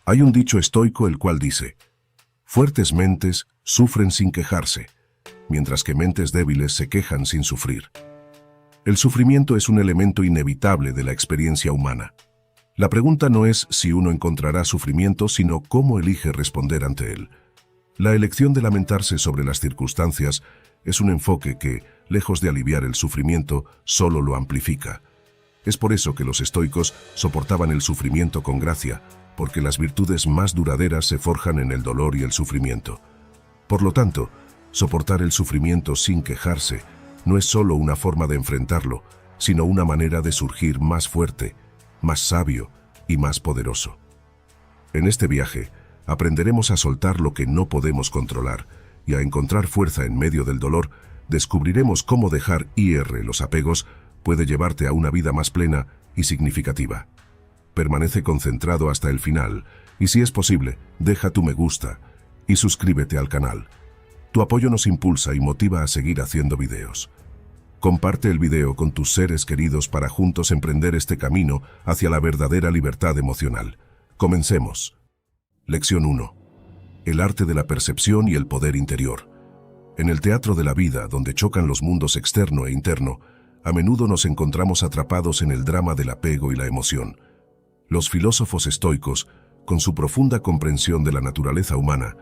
Hay un dicho estoico el cual dice: fuertes mentes sufren sin quejarse, mientras que mentes débiles se quejan sin sufrir. El sufrimiento es un elemento inevitable de la experiencia humana. La pregunta no es si uno encontrará sufrimiento, sino cómo elige responder ante él. La elección de lamentarse sobre las circunstancias es un enfoque que, lejos de aliviar el sufrimiento, solo lo amplifica. Es por eso que los estoicos soportaban el sufrimiento con gracia, porque las virtudes más duraderas se forjan en el dolor y el sufrimiento. Por lo tanto, soportar el sufrimiento sin quejarse no es solo una forma de enfrentarlo, sino una manera de surgir más fuerte, más sabio y más poderoso. En este viaje, aprenderemos a soltar lo que no podemos controlar y a encontrar fuerza en medio del dolor. Descubriremos cómo dejar ir los apegos puede llevarte a una vida más plena y significativa. Permanece concentrado hasta el final y, si es posible, deja tu me gusta y suscríbete al canal. Tu apoyo nos impulsa y motiva a seguir haciendo videos. Comparte el video con tus seres queridos para juntos emprender este camino hacia la verdadera libertad emocional. Comencemos. Lección 1. El arte de la percepción y el poder interior. En el teatro de la vida, donde chocan los mundos externo e interno, a menudo nos encontramos atrapados en el drama del apego y la emoción. Los filósofos estoicos, con su profunda comprensión de la naturaleza humana,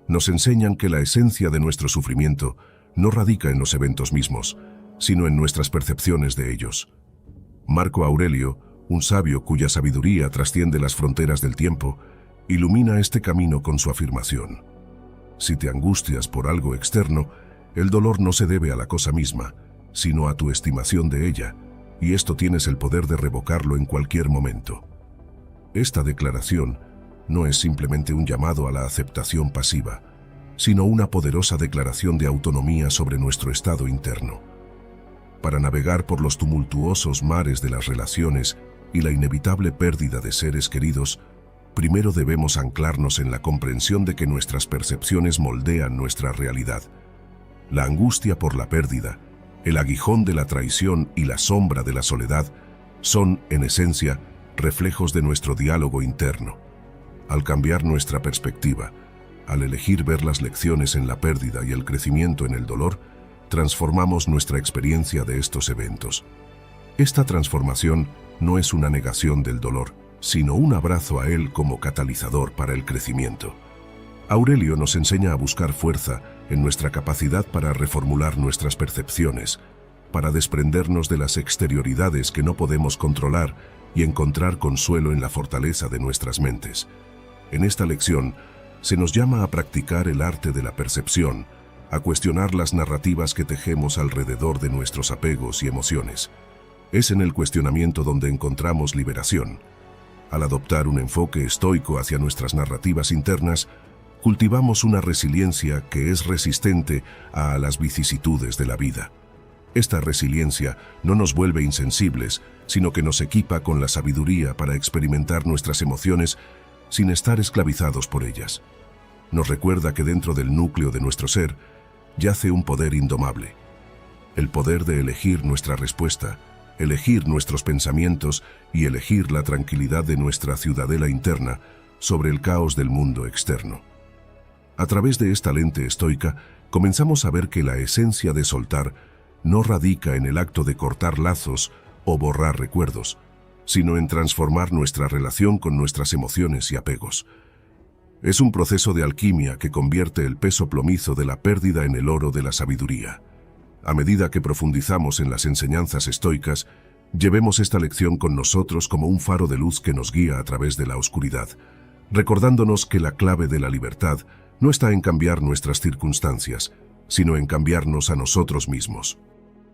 nos enseñan que la esencia de nuestro sufrimiento no radica en los eventos mismos, sino en nuestras percepciones de ellos. Marco Aurelio, un sabio cuya sabiduría trasciende las fronteras del tiempo, ilumina este camino con su afirmación: si te angustias por algo externo, el dolor no se debe a la cosa misma, sino a tu estimación de ella, y esto tienes el poder de revocarlo en cualquier momento. Esta declaración no es simplemente un llamado a la aceptación pasiva, sino una poderosa declaración de autonomía sobre nuestro estado interno. Para navegar por los tumultuosos mares de las relaciones y la inevitable pérdida de seres queridos, primero debemos anclarnos en la comprensión de que nuestras percepciones moldean nuestra realidad. La angustia por la pérdida, el aguijón de la traición y la sombra de la soledad son, en esencia, reflejos de nuestro diálogo interno. Al cambiar nuestra perspectiva, al elegir ver las lecciones en la pérdida y el crecimiento en el dolor, transformamos nuestra experiencia de estos eventos. Esta transformación no es una negación del dolor, sino un abrazo a él como catalizador para el crecimiento. Aurelio nos enseña a buscar fuerza en nuestra capacidad para reformular nuestras percepciones, para desprendernos de las exterioridades que no podemos controlar y encontrar consuelo en la fortaleza de nuestras mentes. En esta lección, se nos llama a practicar el arte de la percepción, a cuestionar las narrativas que tejemos alrededor de nuestros apegos y emociones. Es en el cuestionamiento donde encontramos liberación. Al adoptar un enfoque estoico hacia nuestras narrativas internas, cultivamos una resiliencia que es resistente a las vicisitudes de la vida. Esta resiliencia no nos vuelve insensibles, sino que nos equipa con la sabiduría para experimentar nuestras emociones sin estar esclavizados por ellas. Nos recuerda que dentro del núcleo de nuestro ser yace un poder indomable. El poder de elegir nuestra respuesta, elegir nuestros pensamientos y elegir la tranquilidad de nuestra ciudadela interna sobre el caos del mundo externo. A través de esta lente estoica, comenzamos a ver que la esencia de soltar no radica en el acto de cortar lazos o borrar recuerdos, sino en transformar nuestra relación con nuestras emociones y apegos. Es un proceso de alquimia que convierte el peso plomizo de la pérdida en el oro de la sabiduría. A medida que profundizamos en las enseñanzas estoicas, llevemos esta lección con nosotros como un faro de luz que nos guía a través de la oscuridad, recordándonos que la clave de la libertad no está en cambiar nuestras circunstancias, sino en cambiarnos a nosotros mismos.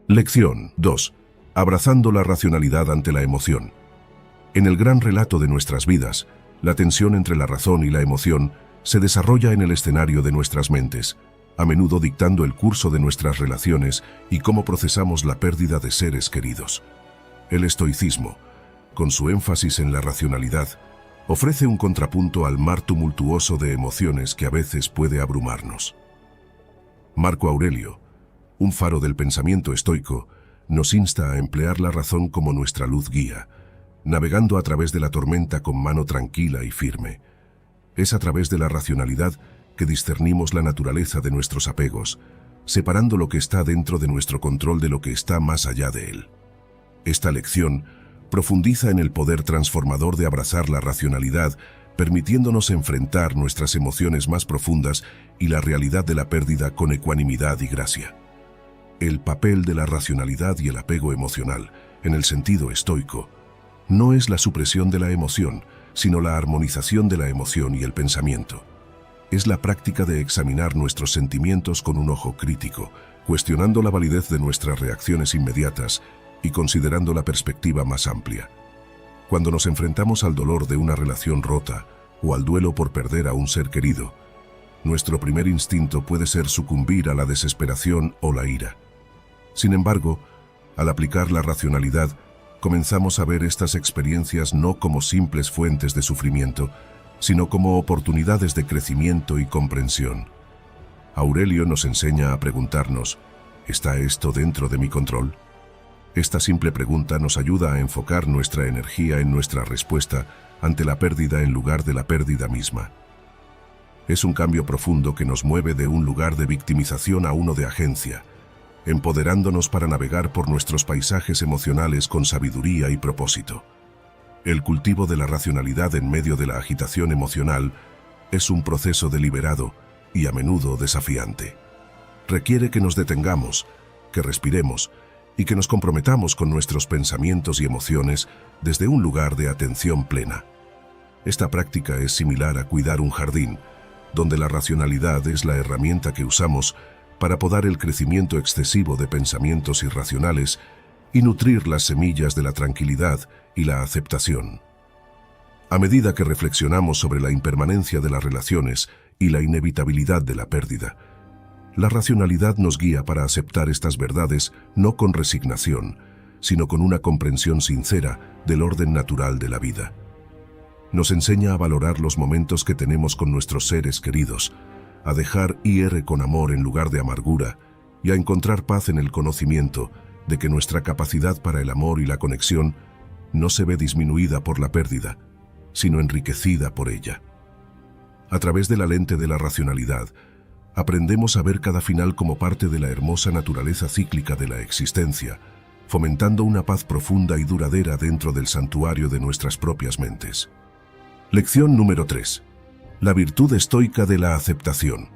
Lección 2. Abrazando la racionalidad ante la emoción. En el gran relato de nuestras vidas, la tensión entre la razón y la emoción se desarrolla en el escenario de nuestras mentes, a menudo dictando el curso de nuestras relaciones y cómo procesamos la pérdida de seres queridos. El estoicismo, con su énfasis en la racionalidad, ofrece un contrapunto al mar tumultuoso de emociones que a veces puede abrumarnos. Marco Aurelio, un faro del pensamiento estoico, nos insta a emplear la razón como nuestra luz guía, navegando a través de la tormenta con mano tranquila y firme. Es a través de la racionalidad que discernimos la naturaleza de nuestros apegos, separando lo que está dentro de nuestro control de lo que está más allá de él. Esta lección profundiza en el poder transformador de abrazar la racionalidad, permitiéndonos enfrentar nuestras emociones más profundas y la realidad de la pérdida con ecuanimidad y gracia. El papel de la racionalidad y el apego emocional, en el sentido estoico, no es la supresión de la emoción, sino la armonización de la emoción y el pensamiento. Es la práctica de examinar nuestros sentimientos con un ojo crítico, cuestionando la validez de nuestras reacciones inmediatas y considerando la perspectiva más amplia. Cuando nos enfrentamos al dolor de una relación rota o al duelo por perder a un ser querido, nuestro primer instinto puede ser sucumbir a la desesperación o la ira. Sin embargo, al aplicar la racionalidad, comenzamos a ver estas experiencias no como simples fuentes de sufrimiento, sino como oportunidades de crecimiento y comprensión. Aurelio nos enseña a preguntarnos, ¿está esto dentro de mi control? Esta simple pregunta nos ayuda a enfocar nuestra energía en nuestra respuesta ante la pérdida en lugar de la pérdida misma. Es un cambio profundo que nos mueve de un lugar de victimización a uno de agencia, empoderándonos para navegar por nuestros paisajes emocionales con sabiduría y propósito. El cultivo de la racionalidad en medio de la agitación emocional es un proceso deliberado y a menudo desafiante. Requiere que nos detengamos, que respiremos y que nos comprometamos con nuestros pensamientos y emociones desde un lugar de atención plena. Esta práctica es similar a cuidar un jardín, donde la racionalidad es la herramienta que usamos para podar el crecimiento excesivo de pensamientos irracionales y nutrir las semillas de la tranquilidad y la aceptación. A medida que reflexionamos sobre la impermanencia de las relaciones y la inevitabilidad de la pérdida, la racionalidad nos guía para aceptar estas verdades no con resignación, sino con una comprensión sincera del orden natural de la vida. Nos enseña a valorar los momentos que tenemos con nuestros seres queridos, a dejar ir con amor en lugar de amargura y a encontrar paz en el conocimiento de que nuestra capacidad para el amor y la conexión no se ve disminuida por la pérdida, sino enriquecida por ella. A través de la lente de la racionalidad, aprendemos a ver cada final como parte de la hermosa naturaleza cíclica de la existencia, fomentando una paz profunda y duradera dentro del santuario de nuestras propias mentes. Lección número 3. La virtud estoica de la aceptación.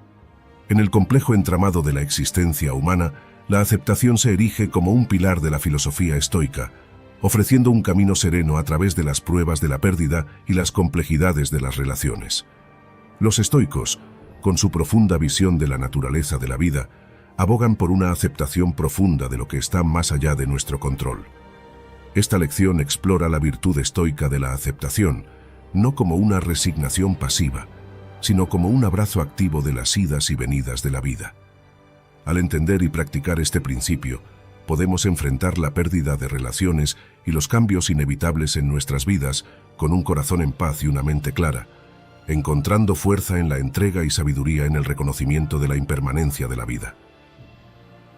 En el complejo entramado de la existencia humana, la aceptación se erige como un pilar de la filosofía estoica, ofreciendo un camino sereno a través de las pruebas de la pérdida y las complejidades de las relaciones. Los estoicos, con su profunda visión de la naturaleza de la vida, abogan por una aceptación profunda de lo que está más allá de nuestro control. Esta lección explora la virtud estoica de la aceptación, no como una resignación pasiva, sino como un abrazo activo de las idas y venidas de la vida. Al entender y practicar este principio, podemos enfrentar la pérdida de relaciones y los cambios inevitables en nuestras vidas con un corazón en paz y una mente clara, encontrando fuerza en la entrega y sabiduría en el reconocimiento de la impermanencia de la vida.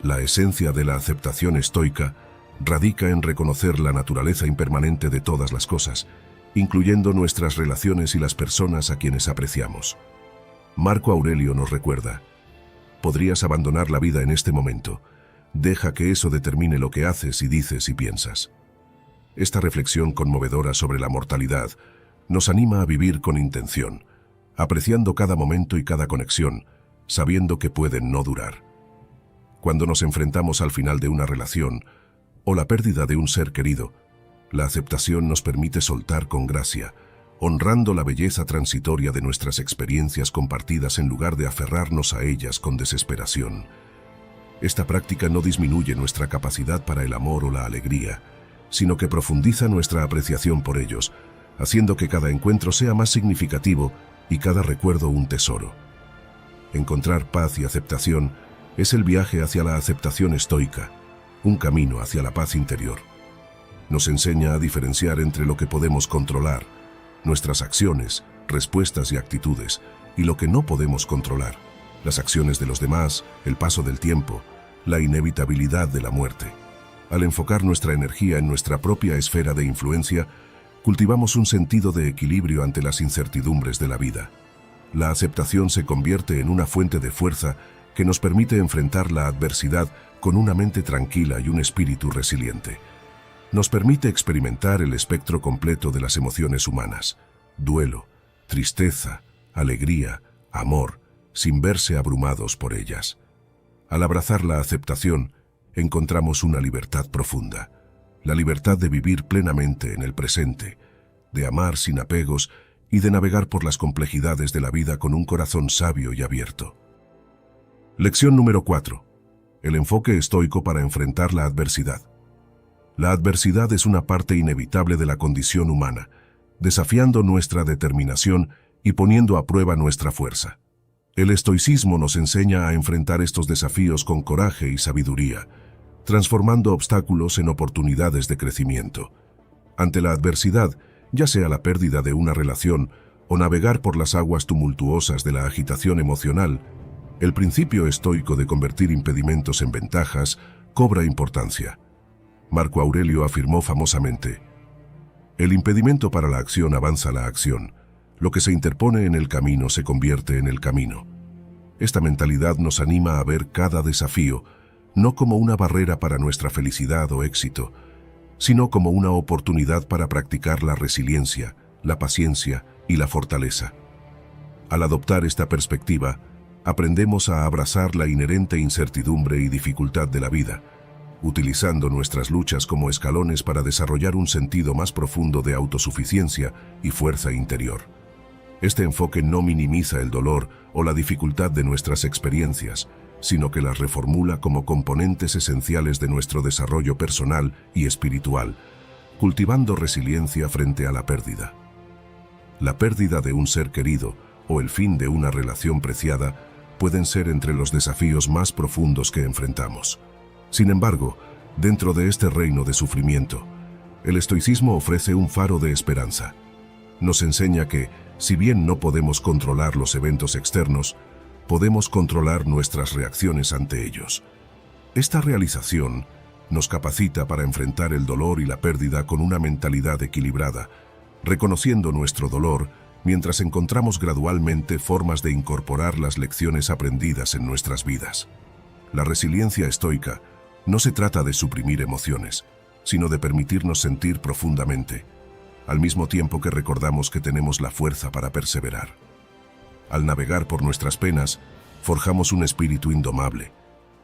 La esencia de la aceptación estoica radica en reconocer la naturaleza impermanente de todas las cosas, incluyendo nuestras relaciones y las personas a quienes apreciamos. Marco Aurelio nos recuerda: podrías abandonar la vida en este momento. Deja que eso determine lo que haces y dices y piensas. Esta reflexión conmovedora sobre la mortalidad nos anima a vivir con intención, apreciando cada momento y cada conexión, sabiendo que pueden no durar. Cuando nos enfrentamos al final de una relación o la pérdida de un ser querido, la aceptación nos permite soltar con gracia, honrando la belleza transitoria de nuestras experiencias compartidas en lugar de aferrarnos a ellas con desesperación. Esta práctica no disminuye nuestra capacidad para el amor o la alegría, sino que profundiza nuestra apreciación por ellos, haciendo que cada encuentro sea más significativo y cada recuerdo un tesoro. Encontrar paz y aceptación es el viaje hacia la aceptación estoica, un camino hacia la paz interior. Nos enseña a diferenciar entre lo que podemos controlar, nuestras acciones, respuestas y actitudes, y lo que no podemos controlar, las acciones de los demás, el paso del tiempo, la inevitabilidad de la muerte. Al enfocar nuestra energía en nuestra propia esfera de influencia, cultivamos un sentido de equilibrio ante las incertidumbres de la vida. La aceptación se convierte en una fuente de fuerza que nos permite enfrentar la adversidad con una mente tranquila y un espíritu resiliente. Nos permite experimentar el espectro completo de las emociones humanas: duelo, tristeza, alegría, amor, sin verse abrumados por ellas. Al abrazar la aceptación, encontramos una libertad profunda, la libertad de vivir plenamente en el presente, de amar sin apegos y de navegar por las complejidades de la vida con un corazón sabio y abierto. Lección número 4. El enfoque estoico para enfrentar la adversidad. La adversidad es una parte inevitable de la condición humana, desafiando nuestra determinación y poniendo a prueba nuestra fuerza. El estoicismo nos enseña a enfrentar estos desafíos con coraje y sabiduría, transformando obstáculos en oportunidades de crecimiento. Ante la adversidad, ya sea la pérdida de una relación o navegar por las aguas tumultuosas de la agitación emocional, el principio estoico de convertir impedimentos en ventajas cobra importancia. Marco Aurelio afirmó famosamente: «El impedimento para la acción avanza la acción. Lo que se interpone en el camino se convierte en el camino». Esta mentalidad nos anima a ver cada desafío no como una barrera para nuestra felicidad o éxito, sino como una oportunidad para practicar la resiliencia, la paciencia y la fortaleza. Al adoptar esta perspectiva, aprendemos a abrazar la inherente incertidumbre y dificultad de la vida, utilizando nuestras luchas como escalones para desarrollar un sentido más profundo de autosuficiencia y fuerza interior. Este enfoque no minimiza el dolor o la dificultad de nuestras experiencias, sino que las reformula como componentes esenciales de nuestro desarrollo personal y espiritual, cultivando resiliencia frente a la pérdida. La pérdida de un ser querido o el fin de una relación preciada pueden ser entre los desafíos más profundos que enfrentamos. Sin embargo, dentro de este reino de sufrimiento, el estoicismo ofrece un faro de esperanza. Nos enseña que, si bien no podemos controlar los eventos externos, podemos controlar nuestras reacciones ante ellos. Esta realización nos capacita para enfrentar el dolor y la pérdida con una mentalidad equilibrada, reconociendo nuestro dolor mientras encontramos gradualmente formas de incorporar las lecciones aprendidas en nuestras vidas. La resiliencia estoica no se trata de suprimir emociones, sino de permitirnos sentir profundamente, al mismo tiempo que recordamos que tenemos la fuerza para perseverar. Al navegar por nuestras penas, forjamos un espíritu indomable,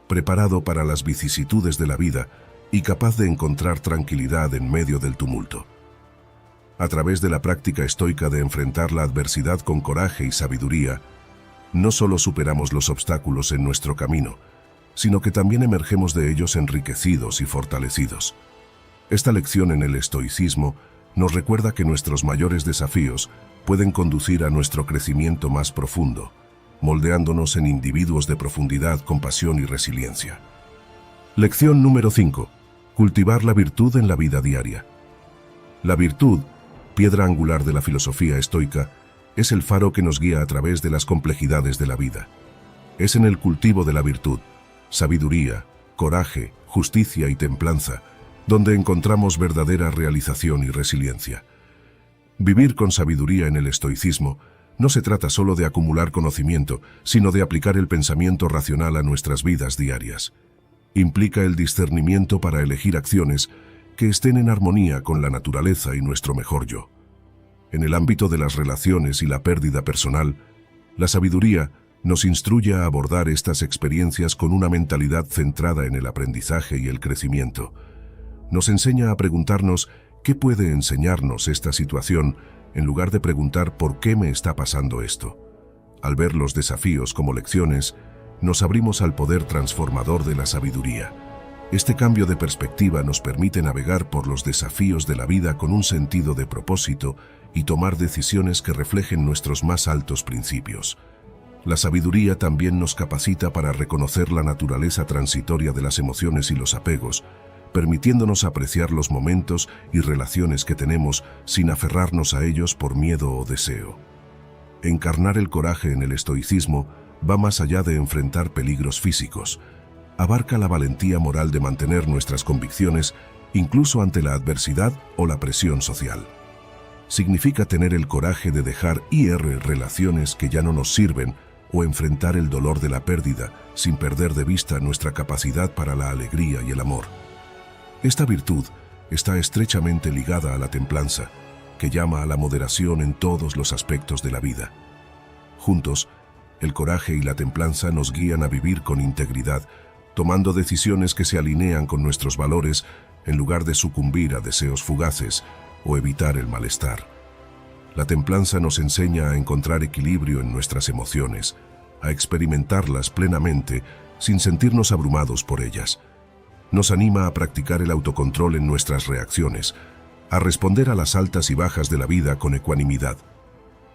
preparado para las vicisitudes de la vida y capaz de encontrar tranquilidad en medio del tumulto. A través de la práctica estoica de enfrentar la adversidad con coraje y sabiduría, no solo superamos los obstáculos en nuestro camino, sino que también emergemos de ellos enriquecidos y fortalecidos. Esta lección en el estoicismo nos recuerda que nuestros mayores desafíos pueden conducir a nuestro crecimiento más profundo, moldeándonos en individuos de profundidad, compasión y resiliencia. Lección número 5. Cultivar la virtud en la vida diaria. La virtud, piedra angular de la filosofía estoica, es el faro que nos guía a través de las complejidades de la vida. Es en el cultivo de la virtud, sabiduría, coraje, justicia y templanza, donde encontramos verdadera realización y resiliencia. Vivir con sabiduría en el estoicismo no se trata solo de acumular conocimiento, sino de aplicar el pensamiento racional a nuestras vidas diarias. Implica el discernimiento para elegir acciones que estén en armonía con la naturaleza y nuestro mejor yo. En el ámbito de las relaciones y la pérdida personal, la sabiduría nos instruye a abordar estas experiencias con una mentalidad centrada en el aprendizaje y el crecimiento. Nos enseña a preguntarnos qué puede enseñarnos esta situación en lugar de preguntar por qué me está pasando esto. Al ver los desafíos como lecciones, nos abrimos al poder transformador de la sabiduría. Este cambio de perspectiva nos permite navegar por los desafíos de la vida con un sentido de propósito y tomar decisiones que reflejen nuestros más altos principios. La sabiduría también nos capacita para reconocer la naturaleza transitoria de las emociones y los apegos, permitiéndonos apreciar los momentos y relaciones que tenemos sin aferrarnos a ellos por miedo o deseo. Encarnar el coraje en el estoicismo va más allá de enfrentar peligros físicos. Abarca la valentía moral de mantener nuestras convicciones incluso ante la adversidad o la presión social. significa tener el coraje de dejar ir relaciones que ya no nos sirven o enfrentar el dolor de la pérdida sin perder de vista nuestra capacidad para la alegría y el amor. Esta virtud está estrechamente ligada a la templanza, que llama a la moderación en todos los aspectos de la vida. Juntos, el coraje y la templanza nos guían a vivir con integridad, tomando decisiones que se alinean con nuestros valores en lugar de sucumbir a deseos fugaces o evitar el malestar. La templanza nos enseña a encontrar equilibrio en nuestras emociones, a experimentarlas plenamente sin sentirnos abrumados por ellas. Nos anima a practicar el autocontrol en nuestras reacciones, a responder a las altas y bajas de la vida con ecuanimidad.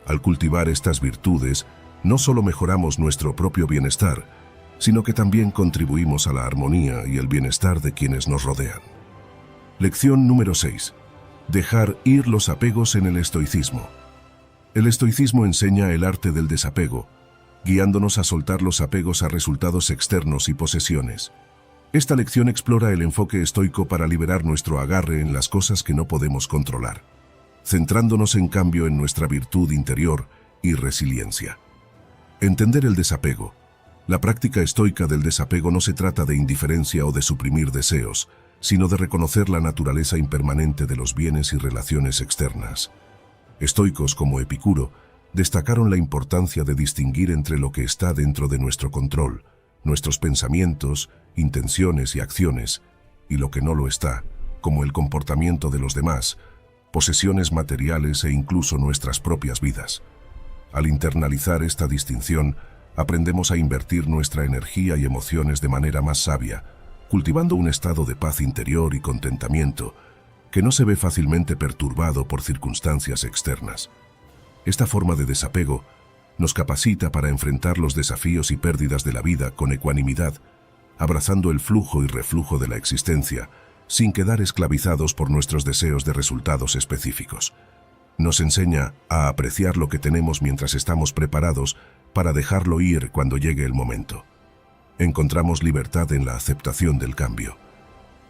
Al cultivar estas virtudes, no solo mejoramos nuestro propio bienestar, sino que también contribuimos a la armonía y el bienestar de quienes nos rodean. Lección número 6. Dejar ir los apegos en el estoicismo. El estoicismo enseña el arte del desapego, guiándonos a soltar los apegos a resultados externos y posesiones. Esta lección explora el enfoque estoico para liberar nuestro agarre en las cosas que no podemos controlar, centrándonos en cambio en nuestra virtud interior y resiliencia. Entender el desapego. La práctica estoica del desapego no se trata de indiferencia o de suprimir deseos, sino de reconocer la naturaleza impermanente de los bienes y relaciones externas. Estoicos como Epicuro destacaron la importancia de distinguir entre lo que está dentro de nuestro control, nuestros pensamientos, intenciones y acciones, y lo que no lo está, como el comportamiento de los demás, posesiones materiales e incluso nuestras propias vidas. Al internalizar esta distinción, aprendemos a invertir nuestra energía y emociones de manera más sabia, cultivando un estado de paz interior y contentamiento que no se ve fácilmente perturbado por circunstancias externas. Esta forma de desapego nos capacita para enfrentar los desafíos y pérdidas de la vida con ecuanimidad, abrazando el flujo y reflujo de la existencia, sin quedar esclavizados por nuestros deseos de resultados específicos. Nos enseña a apreciar lo que tenemos mientras estamos preparados para dejarlo ir cuando llegue el momento. Encontramos libertad en la aceptación del cambio.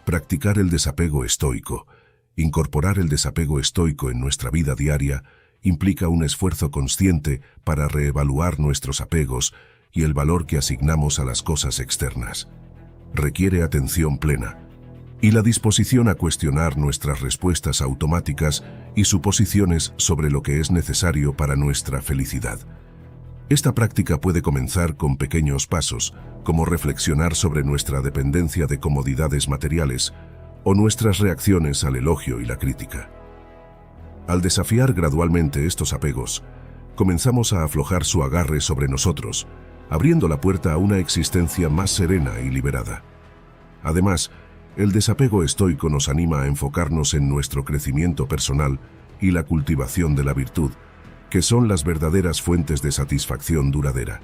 Practicar el desapego estoico, incorporar el desapego estoico en nuestra vida diaria, implica un esfuerzo consciente para reevaluar nuestros apegos y el valor que asignamos a las cosas externas. Requiere atención plena y la disposición a cuestionar nuestras respuestas automáticas y suposiciones sobre lo que es necesario para nuestra felicidad. Esta práctica puede comenzar con pequeños pasos, como reflexionar sobre nuestra dependencia de comodidades materiales o nuestras reacciones al elogio y la crítica. Al desafiar gradualmente estos apegos, comenzamos a aflojar su agarre sobre nosotros, abriendo la puerta a una existencia más serena y liberada. Además, el desapego estoico nos anima a enfocarnos en nuestro crecimiento personal y la cultivación de la virtud, que son las verdaderas fuentes de satisfacción duradera.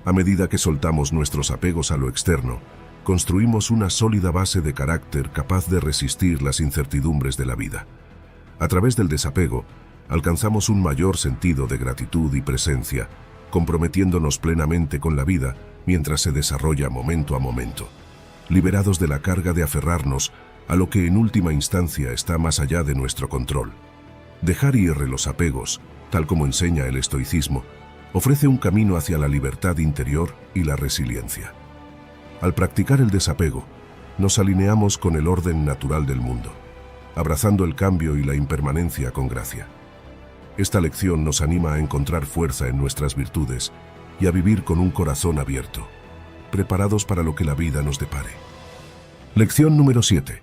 A medida que soltamos nuestros apegos a lo externo, construimos una sólida base de carácter capaz de resistir las incertidumbres de la vida. A través del desapego, alcanzamos un mayor sentido de gratitud y presencia, comprometiéndonos plenamente con la vida mientras se desarrolla momento a momento, liberados de la carga de aferrarnos a lo que en última instancia está más allá de nuestro control. Dejar ir los apegos, tal como enseña el estoicismo, ofrece un camino hacia la libertad interior y la resiliencia. Al practicar el desapego, nos alineamos con el orden natural del mundo, abrazando el cambio y la impermanencia con gracia. Esta lección nos anima a encontrar fuerza en nuestras virtudes y a vivir con un corazón abierto, preparados para lo que la vida nos depare. Lección número 7.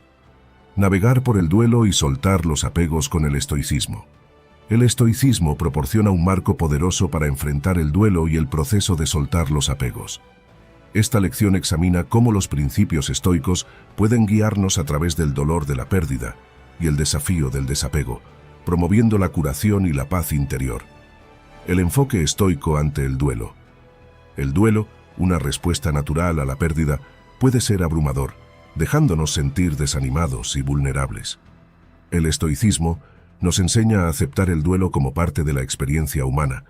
Navegar por el duelo y soltar los apegos con el estoicismo. El estoicismo proporciona un marco poderoso para enfrentar el duelo y el proceso de soltar los apegos. Esta lección examina cómo los principios estoicos pueden guiarnos a través del dolor de la pérdida y el desafío del desapego, promoviendo la curación y la paz interior. El enfoque estoico ante el duelo. El duelo, una respuesta natural a la pérdida, puede ser abrumador, dejándonos sentir desanimados y vulnerables. El estoicismo nos enseña a aceptar el duelo como parte de la experiencia humana,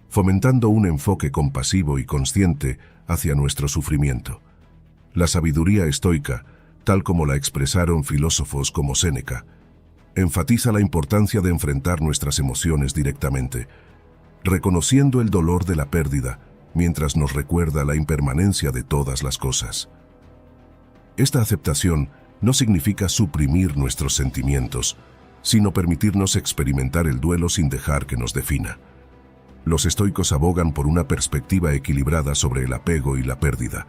fomentando un enfoque compasivo y consciente hacia nuestro sufrimiento. La sabiduría estoica, tal como la expresaron filósofos como Séneca, enfatiza la importancia de enfrentar nuestras emociones directamente, reconociendo el dolor de la pérdida mientras nos recuerda la impermanencia de todas las cosas. Esta aceptación no significa suprimir nuestros sentimientos, sino permitirnos experimentar el duelo sin dejar que nos defina. Los estoicos abogan por una perspectiva equilibrada sobre el apego y la pérdida,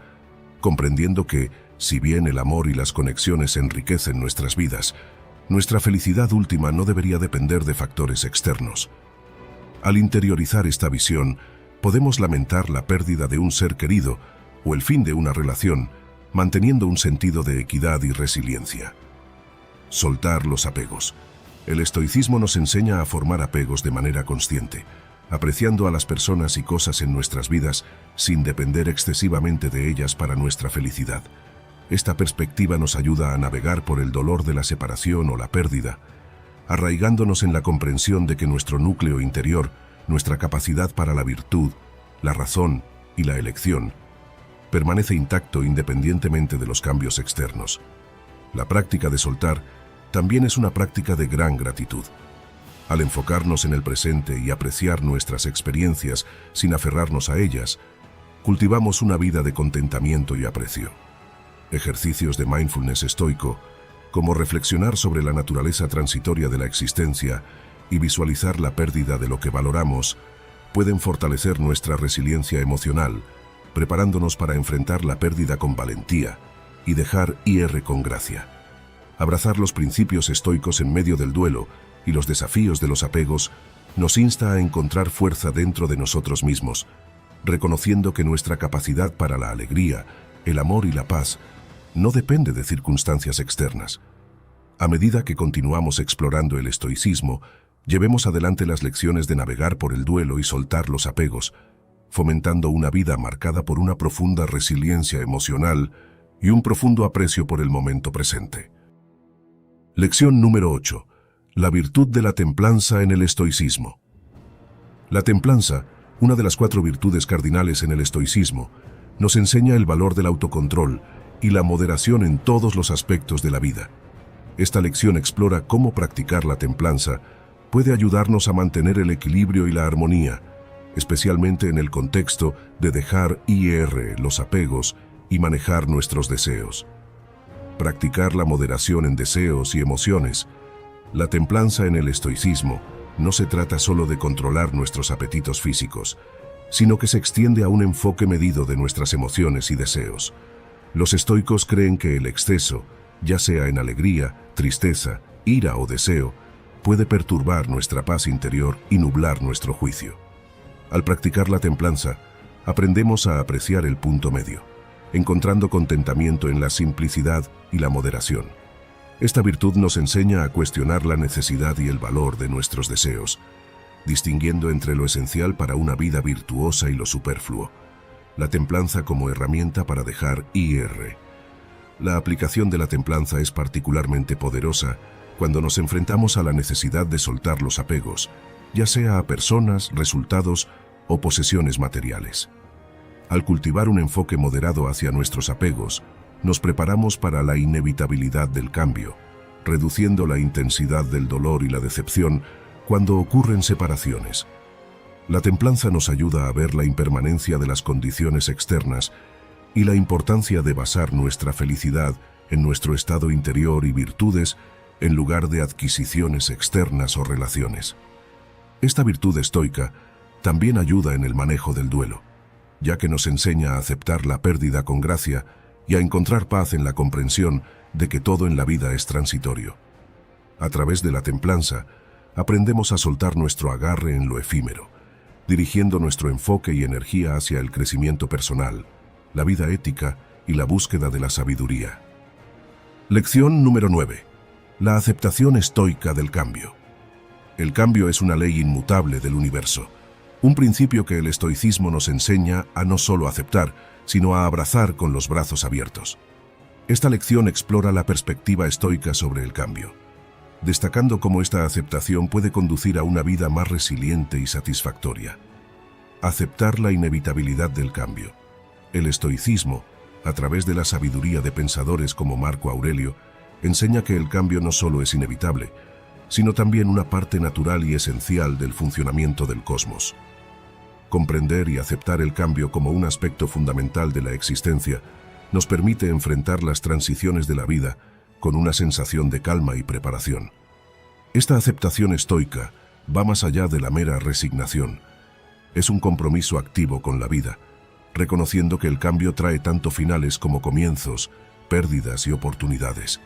comprendiendo que, si bien el amor y las conexiones enriquecen nuestras vidas, nuestra felicidad última no debería depender de factores externos. Al interiorizar esta visión, podemos lamentar la pérdida de un ser querido o el fin de una relación, manteniendo un sentido de equidad y resiliencia. Soltar los apegos. El estoicismo nos enseña a formar apegos de manera consciente, apreciando a las personas y cosas en nuestras vidas sin depender excesivamente de ellas para nuestra felicidad. Esta perspectiva nos ayuda a navegar por el dolor de la separación o la pérdida, arraigándonos en la comprensión de que nuestro núcleo interior, nuestra capacidad para la virtud, la razón y la elección, permanece intacto independientemente de los cambios externos. La práctica de soltar también es una práctica de gran gratitud. Al enfocarnos en el presente y apreciar nuestras experiencias sin aferrarnos a ellas, cultivamos una vida de contentamiento y aprecio. Ejercicios de mindfulness estoico, como reflexionar sobre la naturaleza transitoria de la existencia y visualizar la pérdida de lo que valoramos, pueden fortalecer nuestra resiliencia emocional, preparándonos para enfrentar la pérdida con valentía y dejar ir con gracia. Abrazar los principios estoicos en medio del duelo y los desafíos de los apegos nos insta a encontrar fuerza dentro de nosotros mismos, reconociendo que nuestra capacidad para la alegría, el amor y la paz no depende de circunstancias externas. A medida que continuamos explorando el estoicismo, llevemos adelante las lecciones de navegar por el duelo y soltar los apegos, fomentando una vida marcada por una profunda resiliencia emocional y un profundo aprecio por el momento presente. Lección número 8. La virtud de la templanza en el estoicismo. La templanza, una de las 4 virtudes cardinales en el estoicismo, nos enseña el valor del autocontrol y la moderación en todos los aspectos de la vida. Esta lección explora cómo practicar la templanza puede ayudarnos a mantener el equilibrio y la armonía, especialmente en el contexto de dejar ir los apegos y manejar nuestros deseos. Practicar la moderación en deseos y emociones. La templanza en el estoicismo no se trata solo de controlar nuestros apetitos físicos, sino que se extiende a un enfoque medido de nuestras emociones y deseos. Los estoicos creen que el exceso, ya sea en alegría, tristeza, ira o deseo, puede perturbar nuestra paz interior y nublar nuestro juicio. Al practicar la templanza, aprendemos a apreciar el punto medio, encontrando contentamiento en la simplicidad y la moderación. Esta virtud nos enseña a cuestionar la necesidad y el valor de nuestros deseos, distinguiendo entre lo esencial para una vida virtuosa y lo superfluo. La templanza como herramienta para dejar ir. La aplicación de la templanza es particularmente poderosa cuando nos enfrentamos a la necesidad de soltar los apegos, ya sea a personas, resultados o posesiones materiales. Al cultivar un enfoque moderado hacia nuestros apegos, nos preparamos para la inevitabilidad del cambio, reduciendo la intensidad del dolor y la decepción cuando ocurren separaciones. La templanza nos ayuda a ver la impermanencia de las condiciones externas y la importancia de basar nuestra felicidad en nuestro estado interior y virtudes en lugar de adquisiciones externas o relaciones. Esta virtud estoica también ayuda en el manejo del duelo, ya que nos enseña a aceptar la pérdida con gracia y a encontrar paz en la comprensión de que todo en la vida es transitorio. A través de la templanza, aprendemos a soltar nuestro agarre en lo efímero, dirigiendo nuestro enfoque y energía hacia el crecimiento personal, la vida ética y la búsqueda de la sabiduría. Lección número 9. La aceptación estoica del cambio. El cambio es una ley inmutable del universo, un principio que el estoicismo nos enseña a no solo aceptar, sino a abrazar con los brazos abiertos. Esta lección explora la perspectiva estoica sobre el cambio, destacando cómo esta aceptación puede conducir a una vida más resiliente y satisfactoria. Aceptar la inevitabilidad del cambio. El estoicismo, a través de la sabiduría de pensadores como Marco Aurelio, enseña que el cambio no solo es inevitable, sino también una parte natural y esencial del funcionamiento del cosmos. Comprender y aceptar el cambio como un aspecto fundamental de la existencia nos permite enfrentar las transiciones de la vida con una sensación de calma y preparación. Esta aceptación estoica va más allá de la mera resignación. Es un compromiso activo con la vida, reconociendo que el cambio trae tanto finales como comienzos, pérdidas y oportunidades.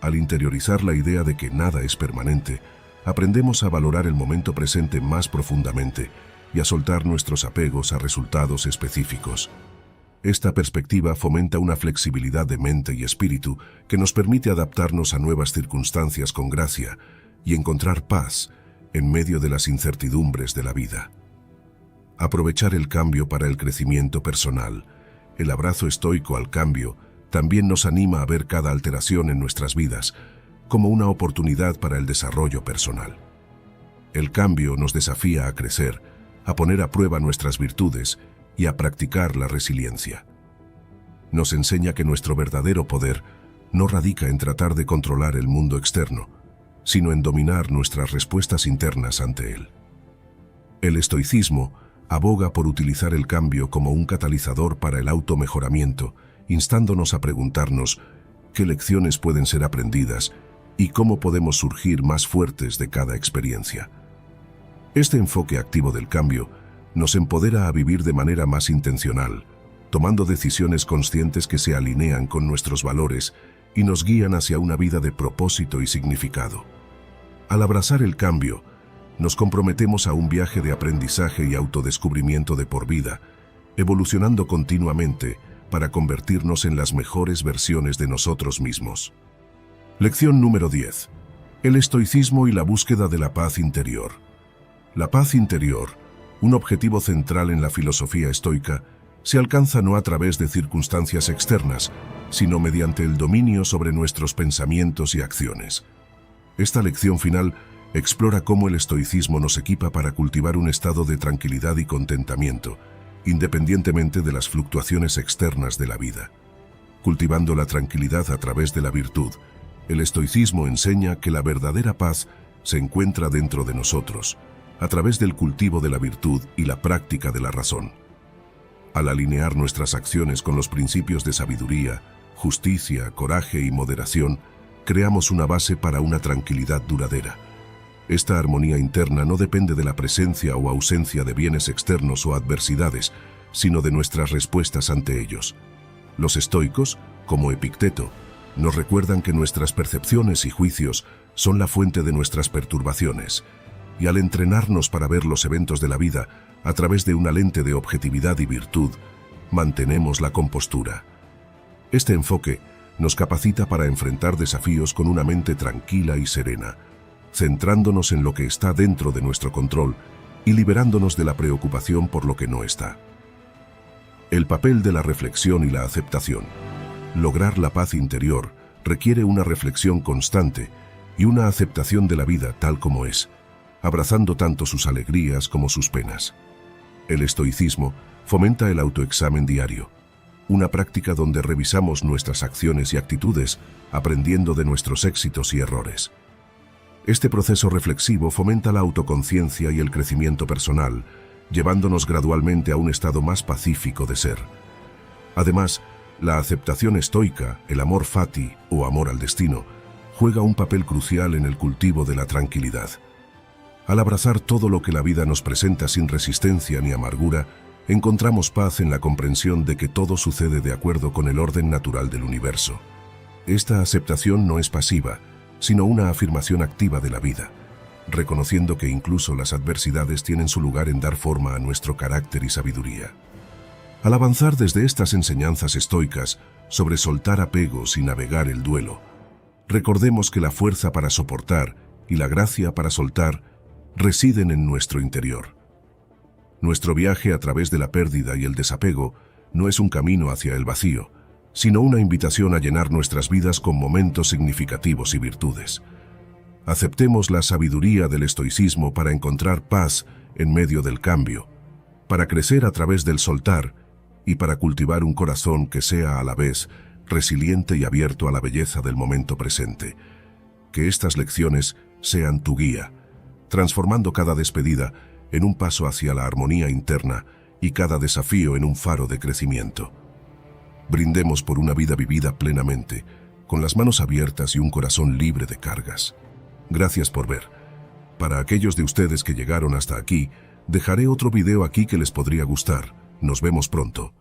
Al interiorizar la idea de que nada es permanente, aprendemos a valorar el momento presente más profundamente y a soltar nuestros apegos a resultados específicos. Esta perspectiva fomenta una flexibilidad de mente y espíritu que nos permite adaptarnos a nuevas circunstancias con gracia y encontrar paz en medio de las incertidumbres de la vida. Aprovechar el cambio para el crecimiento personal. El abrazo estoico al cambio también nos anima a ver cada alteración en nuestras vidas como una oportunidad para el desarrollo personal. El cambio nos desafía a crecer, a poner a prueba nuestras virtudes y a practicar la resiliencia. Nos enseña que nuestro verdadero poder no radica en tratar de controlar el mundo externo, sino en dominar nuestras respuestas internas ante él. El estoicismo aboga por utilizar el cambio como un catalizador para el automejoramiento, instándonos a preguntarnos qué lecciones pueden ser aprendidas y cómo podemos surgir más fuertes de cada experiencia. Este enfoque activo del cambio nos empodera a vivir de manera más intencional, tomando decisiones conscientes que se alinean con nuestros valores y nos guían hacia una vida de propósito y significado. Al abrazar el cambio, nos comprometemos a un viaje de aprendizaje y autodescubrimiento de por vida, evolucionando continuamente para convertirnos en las mejores versiones de nosotros mismos. Lección número 10. El estoicismo y la búsqueda de la paz interior. La paz interior, un objetivo central en la filosofía estoica, se alcanza no a través de circunstancias externas, sino mediante el dominio sobre nuestros pensamientos y acciones. Esta lección final explora cómo el estoicismo nos equipa para cultivar un estado de tranquilidad y contentamiento, independientemente de las fluctuaciones externas de la vida. Cultivando la tranquilidad a través de la virtud, el estoicismo enseña que la verdadera paz se encuentra dentro de nosotros, a través del cultivo de la virtud y la práctica de la razón. Al alinear nuestras acciones con los principios de sabiduría, justicia, coraje y moderación, creamos una base para una tranquilidad duradera. Esta armonía interna no depende de la presencia o ausencia de bienes externos o adversidades, sino de nuestras respuestas ante ellos. Los estoicos, como Epicteto, nos recuerdan que nuestras percepciones y juicios son la fuente de nuestras perturbaciones, y al entrenarnos para ver los eventos de la vida a través de una lente de objetividad y virtud, mantenemos la compostura. Este enfoque nos capacita para enfrentar desafíos con una mente tranquila y serena, centrándonos en lo que está dentro de nuestro control y liberándonos de la preocupación por lo que no está. El papel de la reflexión y la aceptación. Lograr la paz interior requiere una reflexión constante y una aceptación de la vida tal como es, abrazando tanto sus alegrías como sus penas. El estoicismo fomenta el autoexamen diario, una práctica donde revisamos nuestras acciones y actitudes, aprendiendo de nuestros éxitos y errores. Este proceso reflexivo fomenta la autoconciencia y el crecimiento personal, llevándonos gradualmente a un estado más pacífico de ser. Además, la aceptación estoica, el amor fati o amor al destino, juega un papel crucial en el cultivo de la tranquilidad. Al abrazar todo lo que la vida nos presenta sin resistencia ni amargura, encontramos paz en la comprensión de que todo sucede de acuerdo con el orden natural del universo. Esta aceptación no es pasiva, sino una afirmación activa de la vida, reconociendo que incluso las adversidades tienen su lugar en dar forma a nuestro carácter y sabiduría. Al avanzar desde estas enseñanzas estoicas sobre soltar apegos y navegar el duelo, recordemos que la fuerza para soportar y la gracia para soltar residen en nuestro interior. Nuestro viaje a través de la pérdida y el desapego no es un camino hacia el vacío, sino una invitación a llenar nuestras vidas con momentos significativos y virtudes. Aceptemos la sabiduría del estoicismo para encontrar paz en medio del cambio, para crecer a través del soltar y para cultivar un corazón que sea a la vez resiliente y abierto a la belleza del momento presente. Que estas lecciones sean tu guía, transformando cada despedida en un paso hacia la armonía interna y cada desafío en un faro de crecimiento. Brindemos por una vida vivida plenamente, con las manos abiertas y un corazón libre de cargas. Gracias por ver. Para aquellos de ustedes que llegaron hasta aquí, dejaré otro video aquí que les podría gustar. Nos vemos pronto.